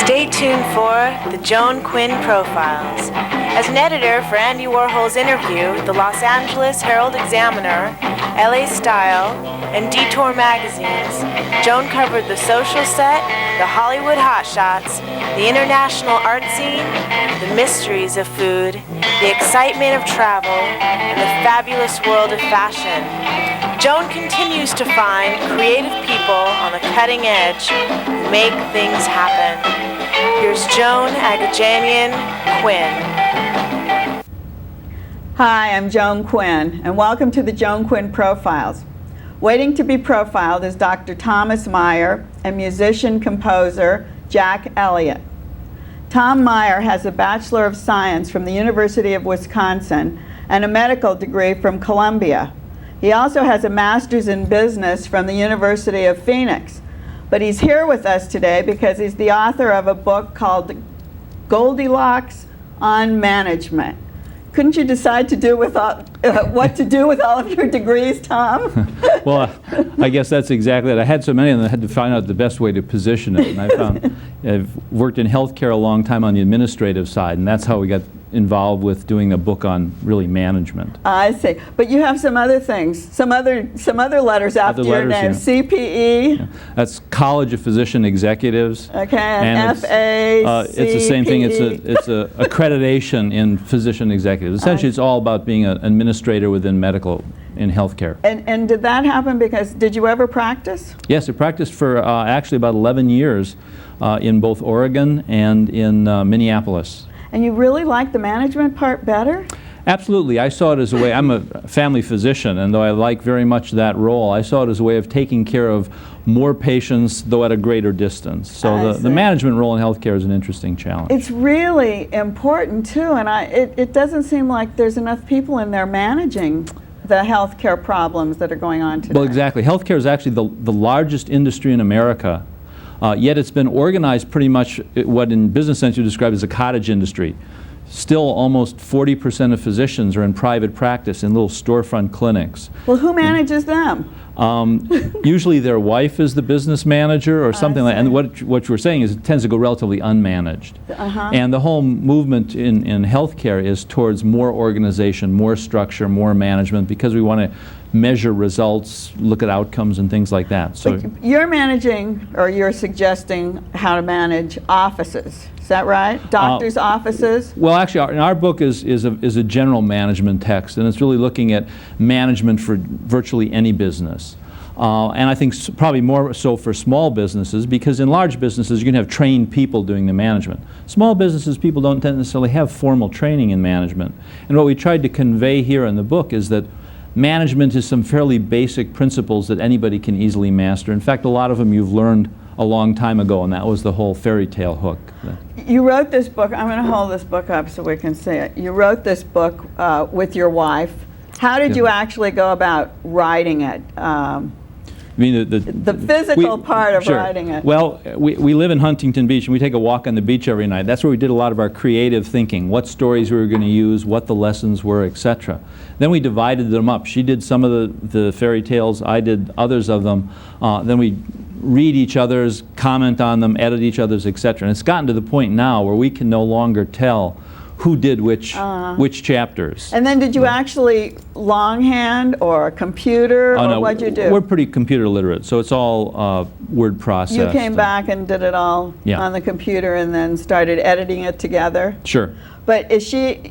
Stay tuned for the Joan Quinn Profiles. As an editor for Andy Warhol's Interview, the Los Angeles Herald-Examiner, LA Style, and Detour magazines, Joan covered the social set, the Hollywood hotshots, the international art scene, the mysteries of food, the excitement of travel, and the fabulous world of fashion. Joan continues to find creative people on the cutting edge who make things happen. Here's Joan Agajanian Quinn. Hi, I'm Joan Quinn, and welcome to the Joan Quinn Profiles. Waiting to be profiled is Dr. Thomas Meyer and musician-composer Jack Elliott. Tom Meyer has a Bachelor of Science from the University of Wisconsin and a medical degree from Columbia. He also has a master's in business from the University of Phoenix. But he's here with us today because he's the author of a book called Goldilocks on Management. Couldn't you decide to do with what to do with all of your degrees, Tom? Well, I guess that's exactly it. I had so many of them, I had to find out the best way to position it. And I found I've worked in healthcare a long time on the administrative side, and that's how we got involved with doing a book on really management. I see. But you have some other things, some other letters after your name. Yeah. CPE. Yeah. That's College of Physician Executives. Okay, and FA. It's the same thing. It's a accreditation in physician executives. Essentially, it's all about being an administrator within medical in healthcare. And did that happen because, did you ever practice? Yes, I practiced for actually about 11 years in both Oregon and in Minneapolis. And you really like the management part better? Absolutely. I saw it as a way, I'm a family physician, and though I like very much that role, I saw it as a way of taking care of more patients, though at a greater distance. So the management role in healthcare is an interesting challenge. It's really important too, and it doesn't seem like there's enough people in there managing the healthcare problems that are going on today. Well, exactly. Healthcare is actually the largest industry in America. Yet it's been organized pretty much what in business sense you describe as a cottage industry. Still almost 40% of physicians are in private practice in little storefront clinics. Well, who manages them? Usually their wife is the business manager or something like that. And what you're saying is it tends to go relatively unmanaged. And the whole movement in healthcare is towards more organization, more structure, more management, because we want to measure results, look at outcomes and things like that. So you're managing, or you're suggesting how to manage offices. Is that right? Doctors' offices? Well, actually, our book is a general management text, and it's really looking at management for virtually any business. And I think probably more so for small businesses, because in large businesses you can have trained people doing the management. Small businesses, people don't necessarily have formal training in management. And what we tried to convey here in the book is that management is some fairly basic principles that anybody can easily master. In fact, a lot of them you've learned a long time ago, and that was the whole fairy tale hook. You wrote this book, I'm going to hold this book up so we can see it. You wrote this book with your wife. How did you actually go about writing it? I mean, the physical part of writing it. Well, we live in Huntington Beach, and we take a walk on the beach every night. That's where we did a lot of our creative thinking, what stories we were going to use, what the lessons were, etc. Then we divided them up. She did some of the fairy tales, I did others of them. Then we read each other's, comment on them, edit each other's, etc. And it's gotten to the point now where we can no longer tell who did which chapters. And then did you actually longhand or computer, or no, what'd you do? We're pretty computer literate, so it's all word processed. You came back and did it all on the computer and then started editing it together? Sure. But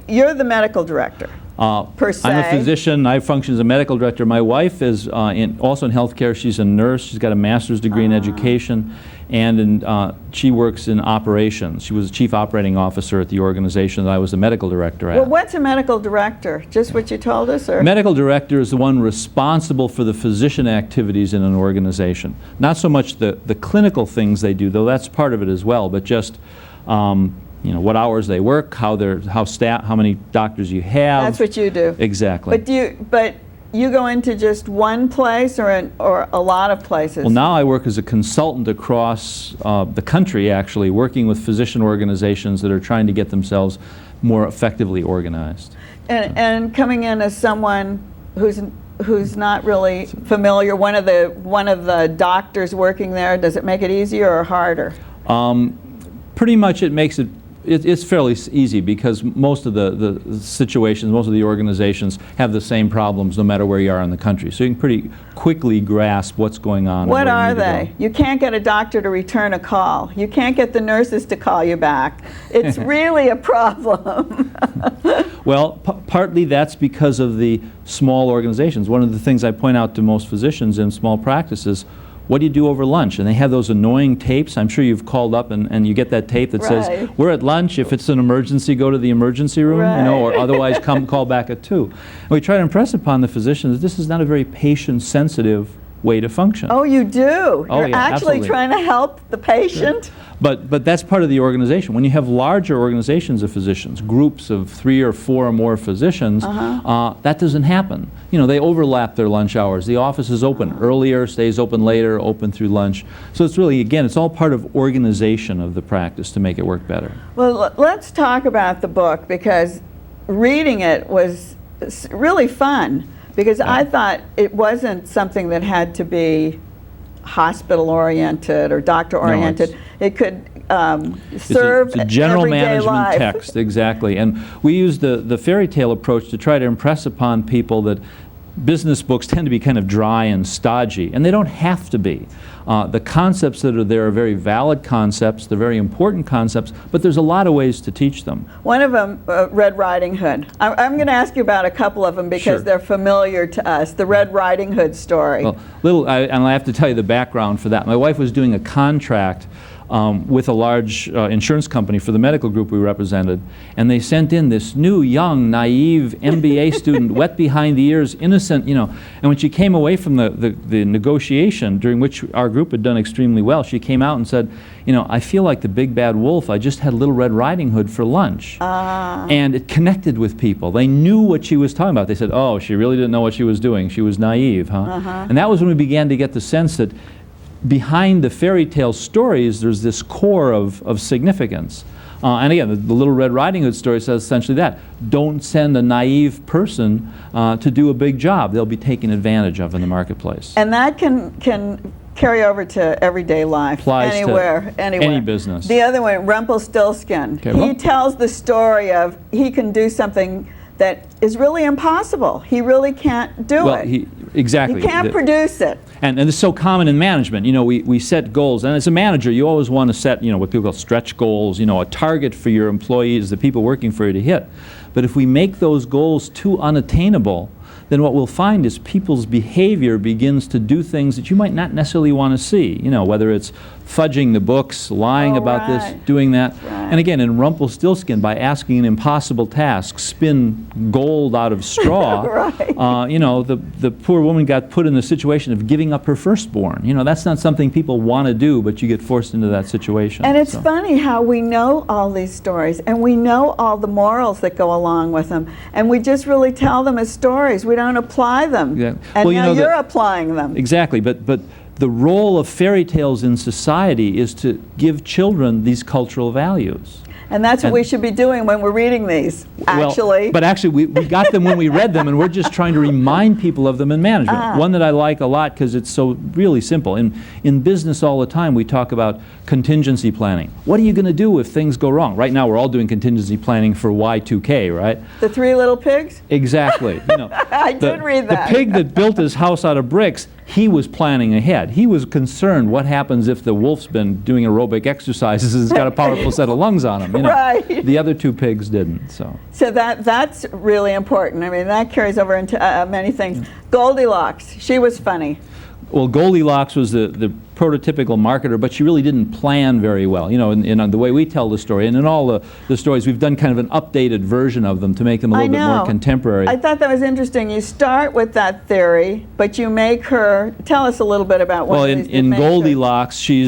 you're the medical director, per se. I'm a physician. I function as a medical director. My wife is also in healthcare. She's a nurse. She's got a master's degree in education, and she works in operations. She was a chief operating officer at the organization that I was the medical director at. Well, what's a medical director? Just what you told us? Or? Medical director is the one responsible for the physician activities in an organization. Not so much the clinical things they do, though that's part of it as well, but just what hours they work, how many doctors you have. That's what you do. Exactly. But you go into just one place or a lot of places? Well, now I work as a consultant across the country, actually, working with physician organizations that are trying to get themselves more effectively organized. And coming in as someone who's not really familiar, one of the doctors working there, does it make it easier or harder? Pretty much it makes it's fairly easy because most of the situations, most of the organizations have the same problems no matter where you are in the country. So you can pretty quickly grasp what's going on. What are they? You can't get a doctor to return a call. You can't get the nurses to call you back. It's really a problem. Well, partly that's because of the small organizations. One of the things I point out to most physicians in small practices, what do you do over lunch? And they have those annoying tapes. I'm sure you've called up and you get that tape that says, we're at lunch. If it's an emergency, go to the emergency room, you know, or otherwise call back at 2. And we try to impress upon the physicians that this is not a very patient-sensitive way to function. Oh, you do? Oh, You're yeah, actually absolutely. trying to help the patient? Sure. But that's part of the organization. When you have larger organizations of physicians, groups of 3 or 4 or more physicians, that doesn't happen. You know, they overlap their lunch hours. The office is open earlier, stays open later, open through lunch. So it's really, again, it's all part of organization of the practice to make it work better. Well, let's talk about the book, because reading it was really fun, because I thought it wasn't something that had to be hospital-oriented or doctor-oriented. No, it could serve it's a general everyday management life. text, exactly. And we use the fairy tale approach to try to impress upon people that business books tend to be kind of dry and stodgy, and they don't have to be. The concepts that are there are very valid concepts, they're very important concepts, but there's a lot of ways to teach them. One of them, Red Riding Hood. I'm going to ask you about a couple of them because Sure. they're familiar to us. The Red Riding Hood story. Well, and I have to tell you the background for that. My wife was doing a contract with a large insurance company for the medical group we represented, and they sent in this new, young, naive MBA student, wet behind the ears, innocent, you know. And when she came away from the negotiation, during which our group had done extremely well, she came out and said, you know, I feel like the big bad wolf. I just had Little Red Riding Hood for lunch. And it connected with people. They knew what she was talking about. They said, oh, she really didn't know what she was doing. She was naive, huh? And that was when we began to get the sense that behind the fairy tale stories, there's this core of significance. And again, the Little Red Riding Hood story says essentially that. Don't send a naive person to do a big job. They'll be taken advantage of in the marketplace. And that can carry over to everyday life. Applies anywhere. Any business. The other one, Rumpelstiltskin. Okay, he tells the story of he can do something that is really impossible. He really can't do it. Exactly. You can't produce it. And this is so common in management. You know, we set goals, and as a manager, you always want to set, you know, what people call stretch goals, you know, a target for your employees, the people working for you to hit. But if we make those goals too unattainable, then what we'll find is people's behavior begins to do things that you might not necessarily want to see. You know, whether it's fudging the books, lying about this, doing that. And again, in Rumpelstiltskin, by asking an impossible task, spin gold out of straw, you know, the poor woman got put in the situation of giving up her firstborn. You know, that's not something people want to do, but you get forced into that situation. And it's funny how we know all these stories, and we know all the morals that go along with them, and we just really tell them as stories. We don't apply them. Yeah. And well, now you know, you're applying them. Exactly, but the role of fairy tales in society is to give children these cultural values. And that's what we should be doing when we're reading these, actually. Well, but actually, we got them when we read them, and we're just trying to remind people of them in management. One that I like a lot because it's so really simple. In business all the time, we talk about contingency planning. What are you going to do if things go wrong? Right now, we're all doing contingency planning for Y2K, right? The Three Little Pigs? Exactly. You know, I did read that. The pig that built his house out of bricks, he was planning ahead. He was concerned what happens if the wolf's been doing aerobic exercises and has got a powerful set of lungs on him. You know? Right. The other 2 pigs didn't. So that's really important. I mean, that carries over into many things. Goldilocks, she was funny. Well, Goldilocks was the prototypical marketer, but she really didn't plan very well. You know, in the way we tell the story, and in all the stories, we've done kind of an updated version of them to make them a little bit more contemporary. I thought that was interesting. You start with that theory, but you make her, tell us a little bit about what it is. Well, in Goldilocks, she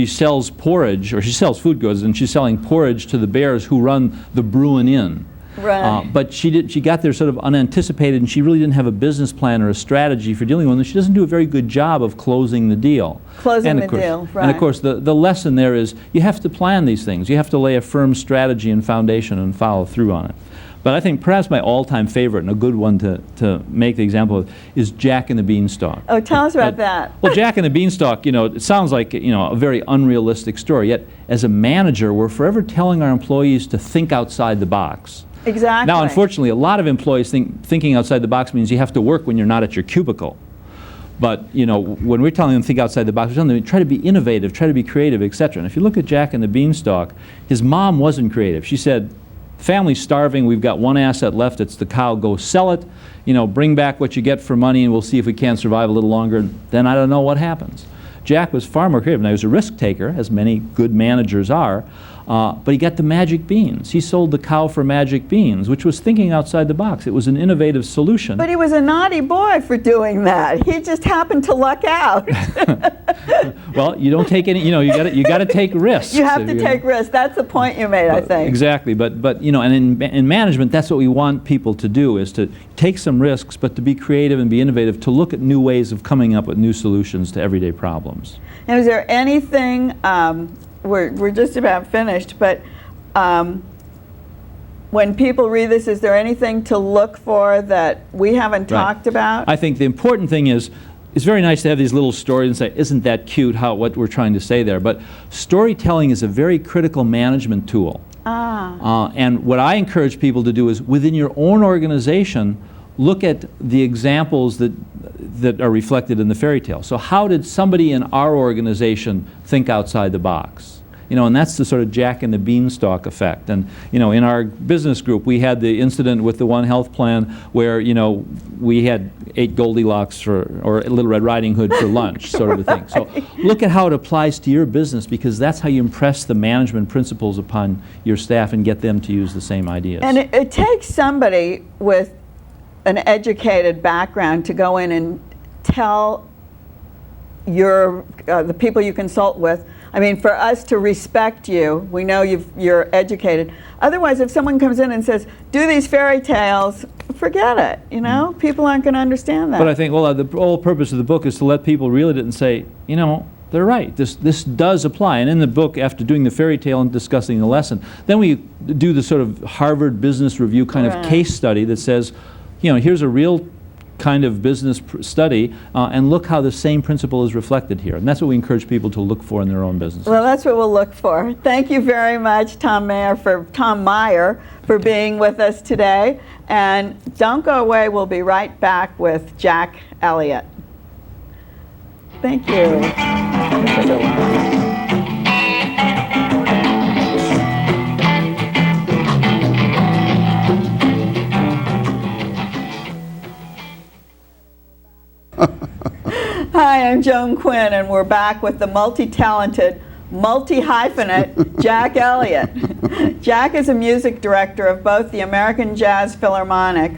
sells porridge, or she sells food goods, and she's selling porridge to the bears who run the Bruin Inn. Right. But she got there sort of unanticipated, and she really didn't have a business plan or a strategy for dealing with them. She doesn't do a very good job of closing the deal. Closing the deal, right. And of course, the lesson there is you have to plan these things. You have to lay a firm strategy and foundation and follow through on it. But I think perhaps my all-time favorite, and a good one to make the example of, is Jack and the Beanstalk. Oh, tell us about that. Well, Jack and the Beanstalk, you know, it sounds like, you know, a very unrealistic story, yet as a manager, we're forever telling our employees to think outside the box. Exactly. Now, unfortunately, a lot of employees think thinking outside the box means you have to work when you're not at your cubicle. But, you know, when we're telling them to think outside the box, we're telling them try to be innovative, try to be creative, etc. And if you look at Jack and the Beanstalk, his mom wasn't creative. She said, family's starving, we've got one asset left, it's the cow, go sell it, you know, bring back what you get for money and we'll see if we can't survive a little longer, and then I don't know what happens. Jack was far more creative. Now, he was a risk taker, as many good managers are, but he got the magic beans. He sold the cow for magic beans, which was thinking outside the box. It was an innovative solution. But he was a naughty boy for doing that. He just happened to luck out. Well, you don't take any, you know, you got to take risks. You have to take risks. That's the point you made, I think. Exactly. But you know, and in management, that's what we want people to do, is to take some risks, but to be creative and be innovative, to look at new ways of coming up with new solutions to everyday problems. And is there anything, we're just about finished, but when people read this, is there anything to look for that we haven't talked about? I think the important thing is, it's very nice to have these little stories and say, isn't that cute, what we're trying to say there? But storytelling is a very critical management tool. And what I encourage people to do is, within your own organization, look at the examples that are reflected in the fairy tale. So how did somebody in our organization think outside the box? You know, and that's the sort of Jack and the Beanstalk effect. And, you know, in our business group, we had the incident with the One Health plan where, you know, we had 8 Goldilocks or a Little Red Riding Hood for lunch, sort of a thing. So look at how it applies to your business, because that's how you impress the management principles upon your staff and get them to use the same ideas. And it takes somebody with an educated background to go in and tell the people you consult with, I mean, for us to respect you, we know you're educated. Otherwise, if someone comes in and says, do these fairy tales, forget it, you know? People aren't going to understand that. But I think, well, the whole purpose of the book is to let people read it and say, you know, they're right. This does apply. And in the book, after doing the fairy tale and discussing the lesson, then we do the sort of Harvard Business Review kind of case study that says, you know, here's a real kind of business study, and look how the same principle is reflected here. And that's what we encourage people to look for in their own business. Well, that's what we'll look for. Thank you very much, Tom Meyer, for being with us today. And don't go away. We'll be right back with Jack Elliott. Thank you. Hi, I'm Joan Quinn, and we're back with the multi-talented, multi-hyphenate Jack Elliott. Jack is a music director of both the American Jazz Philharmonic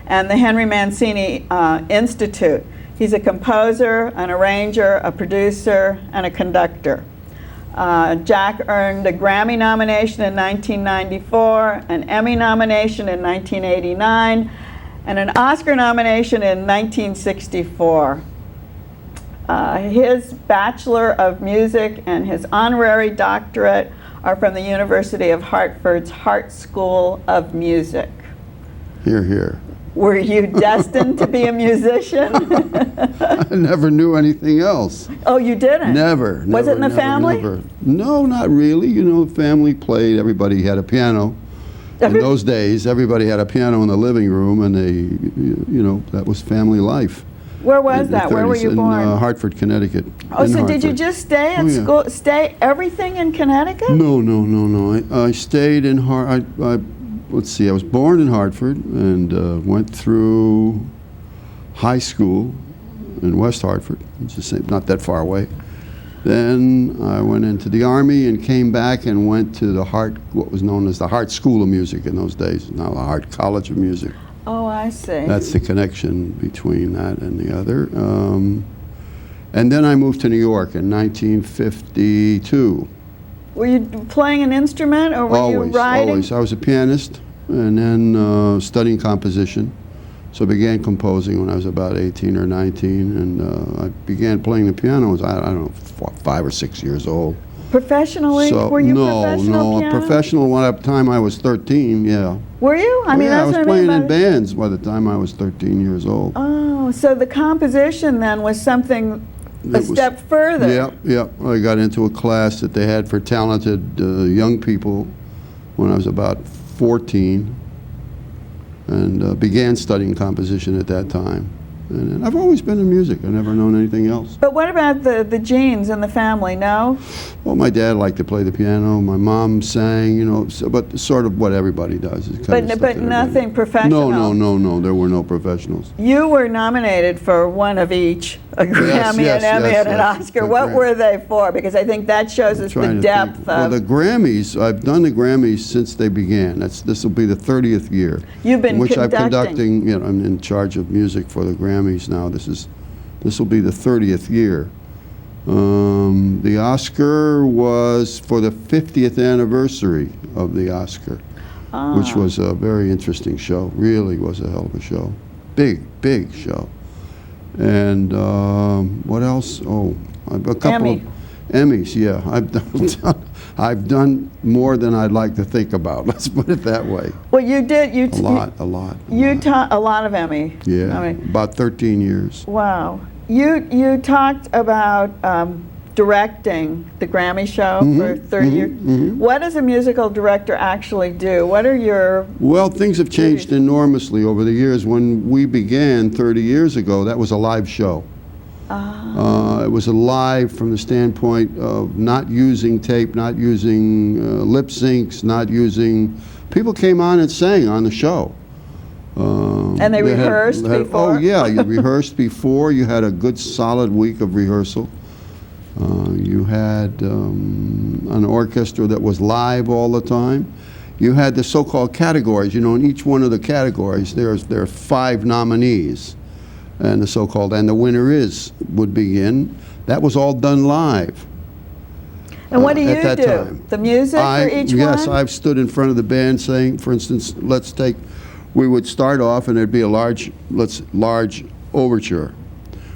and the Henry Mancini Institute. He's a composer, an arranger, a producer, and a conductor. Jack earned a Grammy nomination in 1994, an Emmy nomination in 1989, and an Oscar nomination in 1964. His Bachelor of Music and his honorary doctorate are from the University of Hartford's Hart School of Music. Hear, hear. Were you destined to be a musician? I never knew anything else. Oh, you didn't? Never. Was it in the family? Never. No, not really. You know, family played. Everybody had a piano. In those days, everybody had a piano in the living room, and you know, that was family life. Where was that? Where were you born? In Hartford, Connecticut. Oh, so did you just stay at school? Stay everything in Connecticut? No. I stayed in let's see. I was born in Hartford and went through high school in West Hartford. It's the same, not that far away. Then I went into the Army and came back and went to what was known as the Hart School of Music in those days, now the Hart College of Music. Oh, I see. That's the connection between that and the other. And then I moved to New York in 1952. Were you playing an instrument, or were you writing? Always. I was a pianist, and then studying composition. So I began composing when I was about 18 or 19, and I began playing the piano when I don't know, 5 or 6 years old. Professionally? So, were you professional piano? Professional. At the time I was 13, yeah. Were you? I mean, yeah, I that's was what I mean playing by in bands by the time I was 13 years old. Oh, so the composition then was something a It was- step further. Yeah. I got into a class that they had for talented young people when I was about 14, and began studying composition at that time. And I've always been in music. I've never known anything else. But what about the genes in the family? No? Well, my dad liked to play the piano. My mom sang, you know, but sort of what everybody does. Is kind of stuff But that nothing everybody- professional? No. There were no professionals. You were nominated for one of each, a Grammy, yes, an Emmy, yes, and an yes. Oscar. The What Gram- were they for? Because I think that shows us the Trying to depth think. Well, of... the Grammys, I've done the Grammys since they began. This will be the 30th year. You've been in which I'm conducting. conducting, you know, I'm in charge of music for the Grammys now. This will be the 30th year. The Oscar was for the 50th anniversary of the Oscar, which was a very interesting show. Really was a hell of a show. Big show. And what else? Oh, a couple Emmy. of Emmys. Yeah, I've done more than I'd like to think about. Let's put it that way. Well, you did. A lot. You taught a lot of Emmy. Yeah, I mean, about 13 years. wow. You talked about directing the Grammy show for 30 years. What does a musical director actually do? What are your... Well, things have changed enormously over the years. When we began 30 years ago, that was a live show. It was a live from the standpoint of not using tape, not using lip syncs, not using... People came on and sang on the show. And they rehearsed before? Oh, yeah, you rehearsed before. You had a good solid week of rehearsal. You had an orchestra that was live all the time. You had the so-called categories. You know, in each one of the categories, there are 5 nominees, and the so-called "and the winner would begin. That was all done live. And what do you at that do? time. The music for each one? Yes, I've stood in front of the band saying, for instance, we would start off and there'd be a large overture,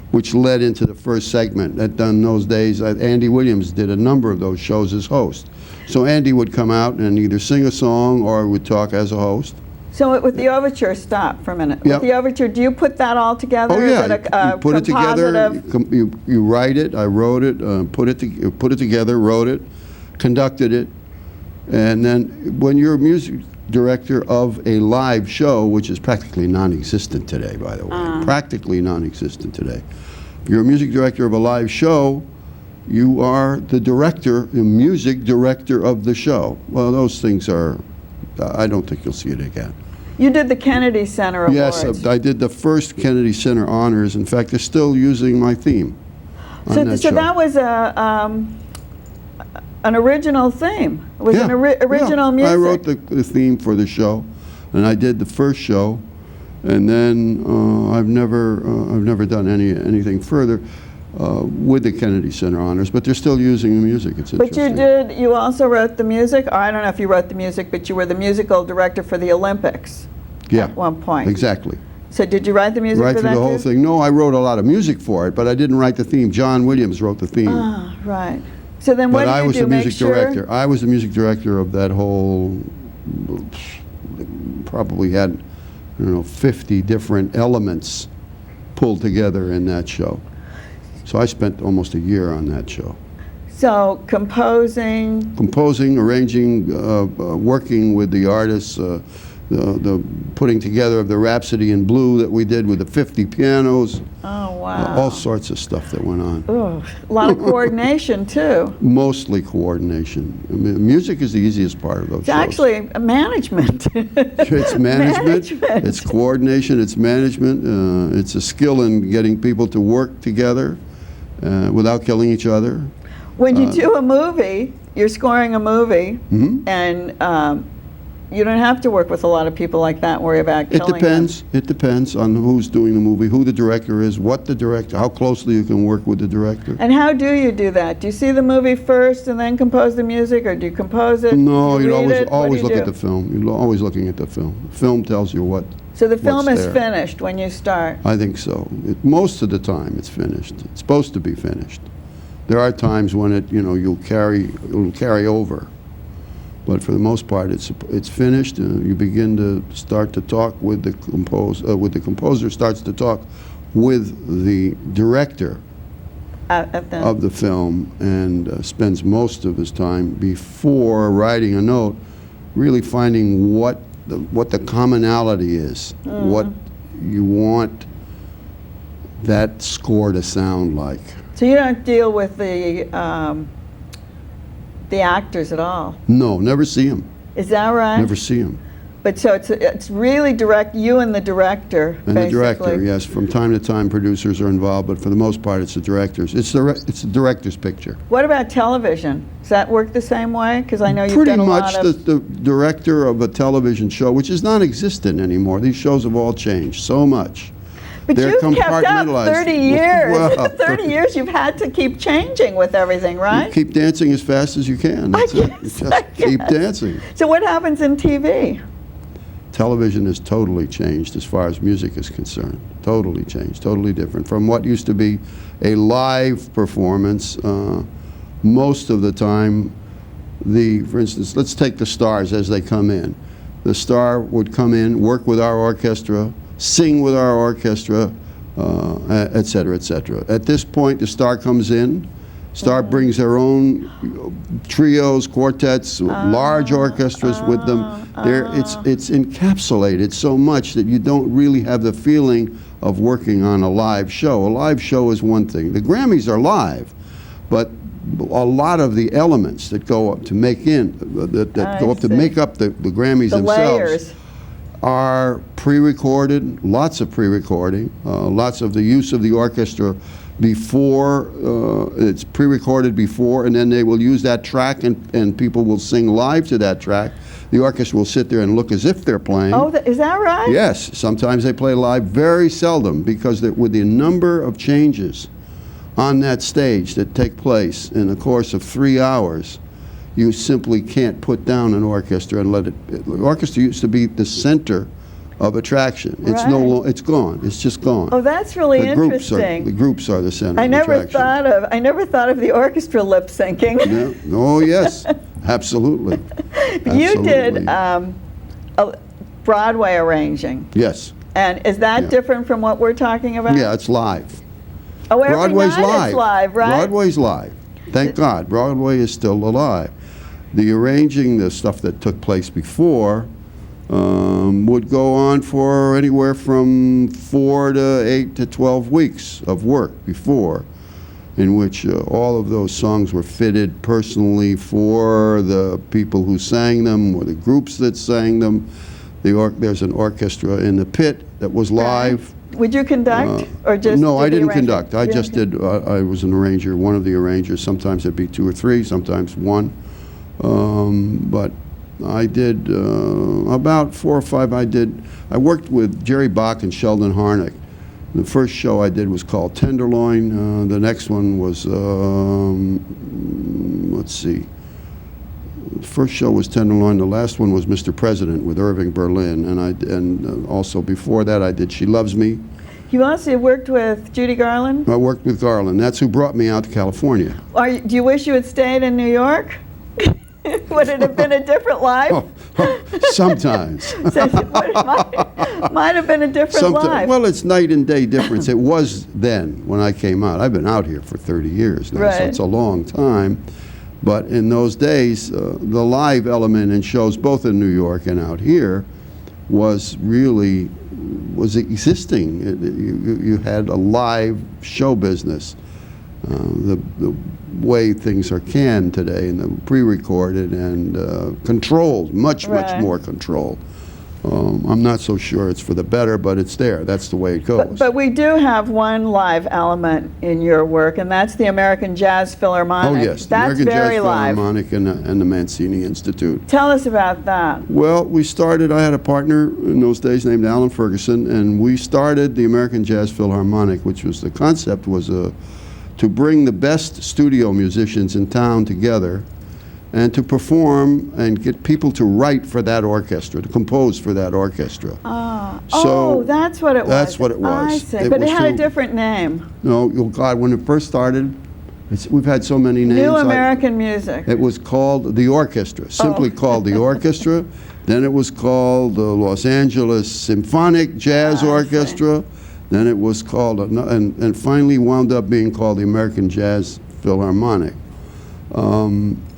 which led into the first segment. In those days, Andy Williams did a number of those shows as host. So Andy would come out and either sing a song or would talk as a host. So with the overture, stop for a minute. Yep. With the overture, do you put that all together? Oh yeah, Is it a you put it together. compositive- You write it. I wrote it. Put it together. Wrote it. Conducted it. And then when you're a music director of a live show, which is practically non-existent today, by the way, practically non-existent today. If you're a music director of a live show, you are the music director of the show. Well, those things are. I don't think you'll see it again. You did the Kennedy Center Awards. Yes, I did the first Kennedy Center honors. In fact, they're still using my theme on So that show. that was an original theme. It was an original music. I wrote the theme for the show, and I did the first show, and then I've never done anything further with the Kennedy Center honors, but they're still using the music. It's But interesting. you also wrote the music, or I don't know if you wrote the music, but you were the musical director for the Olympics at one point. Exactly. So did you write the music Right for through that the whole too? thing. No, I wrote a lot of music for it, but I didn't write the theme. John Williams wrote the theme. Ah, right. So then what But did I you was do? the Make music sure? director. I was the music director of that whole, probably had, 50 different elements pulled together in that show. So I spent almost a year on that show. So composing. Composing, arranging, working with the artists, the putting together of the Rhapsody in Blue that we did with the 50 pianos. Oh, wow. All sorts of stuff that went on. Ooh, a lot of coordination too. Mostly coordination. I mean, music is the easiest part of those It's shows. actually management. It's management, it's coordination, it's management, it's a skill in getting people to work together without killing each other. When you do a movie, you're scoring a movie, Mm-hmm. and you don't have to work with a lot of people like that and worry about It killing depends. It depends on who's doing the movie, who the director is, what the director, how closely you can work with the director. them. And how do you do that? Do you see the movie first and then compose the music, or do you compose it? No, do you you'd read it? What do always you look do? at the film. You're always looking at the film. The film tells you what. So the film what's is there. finished when you start. I think so. Most of the time, it's finished. It's supposed to be finished. There are times when it'll carry over. But for the most part, it's finished. You begin to start to talk with the composer starts to talk with the director of the film, and spends most of his time before writing a note, really finding what the commonality is, what you want that score to sound like. So you don't deal with the actors at all? No, never see them. Is that right? Never see them. But so it's really direct, you and the director, And basically. the director, yes. From time to time, producers are involved, but for the most part, it's the directors. It's the director's picture. What about television? Does that work the same way? Because I know you've Pretty done a much lot of... the director of a television show, which is non-existent anymore. These shows have all changed so much. But They're you've kept up compartmentalized. 30 years. Well, 30 years, you've had to keep changing with everything, right? You keep dancing as fast as you can. That's it. guess, You I just keep guess. dancing. So what happens in TV? Television has totally changed as far as music is concerned. Totally changed, totally different. From what used to be a live performance, most of the time, for instance, let's take the stars as they come in. The star would come in, work with our orchestra, sing with our orchestra, et cetera, et cetera. At this point, the star comes in. Star brings their own trios, quartets, large orchestras with them. It's encapsulated so much that you don't really have the feeling of working on a live show. A live show is one thing. The Grammys are live, but a lot of the elements that go up to make make up the Grammys The themselves layers. are pre-recorded, lots of pre-recording, lots of the use of the orchestra before, it's pre-recorded before, and then they will use that track and people will sing live to that track. The orchestra will sit there and look as if they're playing. Oh, is that right? Yes, sometimes they play live, very seldom, because with the number of changes on that stage that take place in the course of 3 hours, you simply can't put down an orchestra and let it. The orchestra used to be the center of attraction. It's Right. It's gone. It's just gone. Oh, that's really The interesting. groups are the center I of never attraction. I never thought of the orchestra lip syncing. Yeah. Oh yes, absolutely. You did Absolutely. a Broadway arranging, Yes. and is that Yeah. different from what we're talking about? Yeah, it's live. Oh, every Broadway's night live. it's live, right? Broadway's live. Thank God, Broadway is still alive. The arranging, the stuff that took place before, would go on for anywhere from 4 to 8 to 12 weeks of work before, in which all of those songs were fitted personally for the people who sang them or the groups that sang them. There's an orchestra in the pit that was live. Would you conduct, or just No, do I the didn't arrangement? conduct. I You just didn't did, I was an arranger, one of the arrangers. Sometimes it'd be 2 or 3, sometimes 1. But I did about 4 or 5 I worked with Jerry Bach and Sheldon Harnick. The first show I did was called Tenderloin. The next one was, let's see. The first show was Tenderloin. The last one was Mr. President with Irving Berlin. And also before that I did She Loves Me. You also worked with Judy Garland? I worked with Garland. That's who brought me out to California. Do you wish you had stayed in New York? Would it have been a different life? Sometimes. So it might have been a different life. Well, it's night and day difference. It was then when I came out. I've been out here for 30 years now, so Right. it's a long time. But in those days, the live element in shows, both in New York and out here, was existing. You had a live show business. The way things are canned today, and the pre-recorded and controlled, much more controlled. I'm not so sure it's for the better, but it's there. That's the way it goes. But we do have one live element in your work, and that's the American Jazz Philharmonic. Oh yes, the That's American very Jazz live. Philharmonic and the Mancini Institute. Tell us about that. Well, I had a partner in those days named Alan Ferguson, and we started the American Jazz Philharmonic, which was, the concept was to bring the best studio musicians in town together and to perform and get people to write for that orchestra, to compose for that orchestra. That's what it was. That's what it was. I see. It But it was had a to- different name. No, oh God, when it first started, We've had so many names. New American music. It was called the Orchestra, simply called the Orchestra. Then it was called the Los Angeles Symphonic Jazz Orchestra. Then it was called, and finally wound up being called the American Jazz Philharmonic.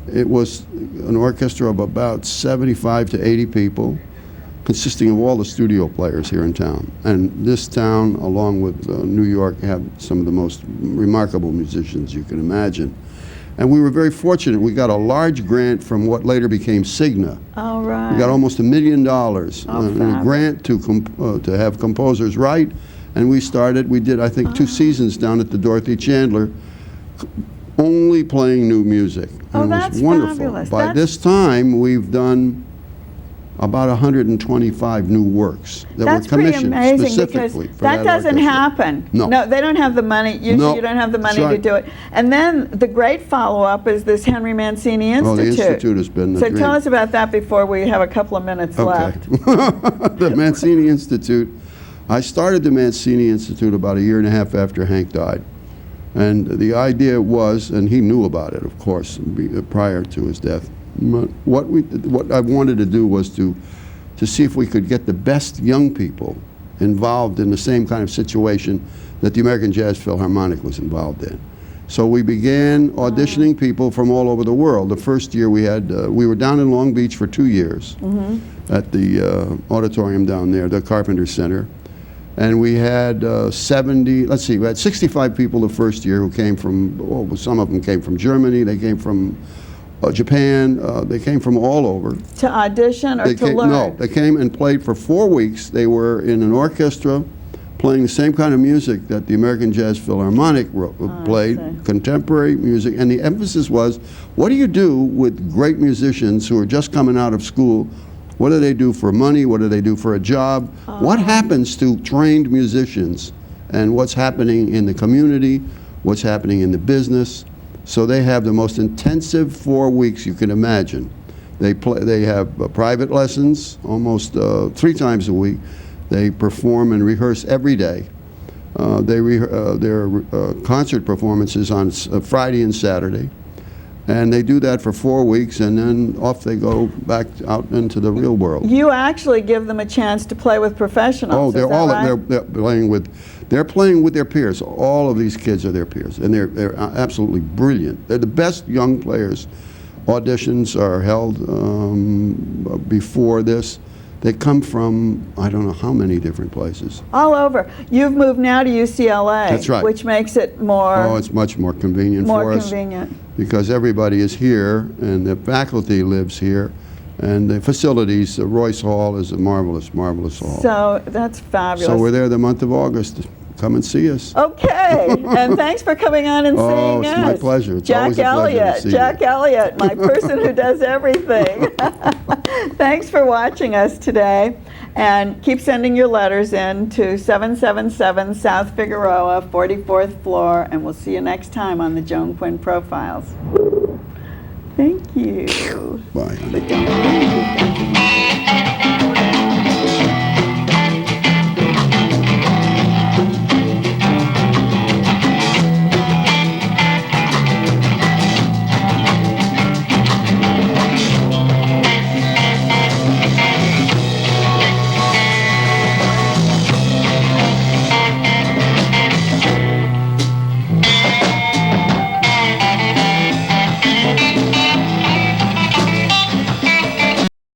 It was an orchestra of about 75 to 80 people, consisting of all the studio players here in town. And this town, along with New York, have some of the most remarkable musicians you can imagine. And we were very fortunate. We got a large grant from what later became Cigna. All right. We got almost $1 million in a grant to have composers write. And we did, I think, 2 seasons down at the Dorothy Chandler, only playing new music. Oh, and it was that's wonderful. fabulous. By this time, we've done about 125 new works that were commissioned specifically for that doesn't orchestra. happen. No. No, they don't have the money. Usually No. you don't have the money That's to right. do it. And then the great follow-up is this Henry Mancini Institute. Oh, the Institute has been the So dream. tell us about that before we have a couple of minutes left. The Mancini Institute. I started the Mancini Institute about 1.5 years after Hank died. And the idea was, and he knew about it, of course, prior to his death. But what I wanted to do was to see if we could get the best young people involved in the same kind of situation that the American Jazz Philharmonic was involved in. So we began auditioning people from all over the world. The first year we were down in Long Beach for 2 years at the auditorium down there, the Carpenter Center. And we had we had 65 people the first year who came from, some of them came from Germany, they came from Japan, they came from all over. To audition or to learn? No, they came and played for 4 weeks. They were in an orchestra playing the same kind of music that the American Jazz Philharmonic played, contemporary music. And the emphasis was, what do you do with great musicians who are just coming out of school? What do they do for money? What do they do for a job? What happens to trained musicians? And what's happening in the community? What's happening in the business? So they have the most intensive 4 weeks you can imagine. They have private lessons almost 3 times a week. They perform and rehearse every day. Their concert performances on Friday and Saturday. And they do that for 4 weeks, and then off they go back out into the real world. You actually give them a chance to play with professionals. Oh, right? they're playing with their peers. All of these kids are their peers, and they're absolutely brilliant. They're the best young players. Auditions are held before this. They come from, I don't know how many different places. All over. You've moved now to UCLA. That's right. Which makes it more... Oh, it's much more convenient for us. More convenient. Because everybody is here, and the faculty lives here, and the facilities, Royce Hall is a marvelous, marvelous hall. So that's fabulous. So we're there the month of August. Come and see us. Okay, and thanks for coming on and seeing us. Oh, it's my pleasure. It's Jack always a pleasure to Elliott, see Jack you. Elliott, my person who does everything. Thanks for watching us today, and keep sending your letters in to 777 South Figueroa, 44th floor, and we'll see you next time on the Joan Quinn Profiles. Thank you. Bye. But don't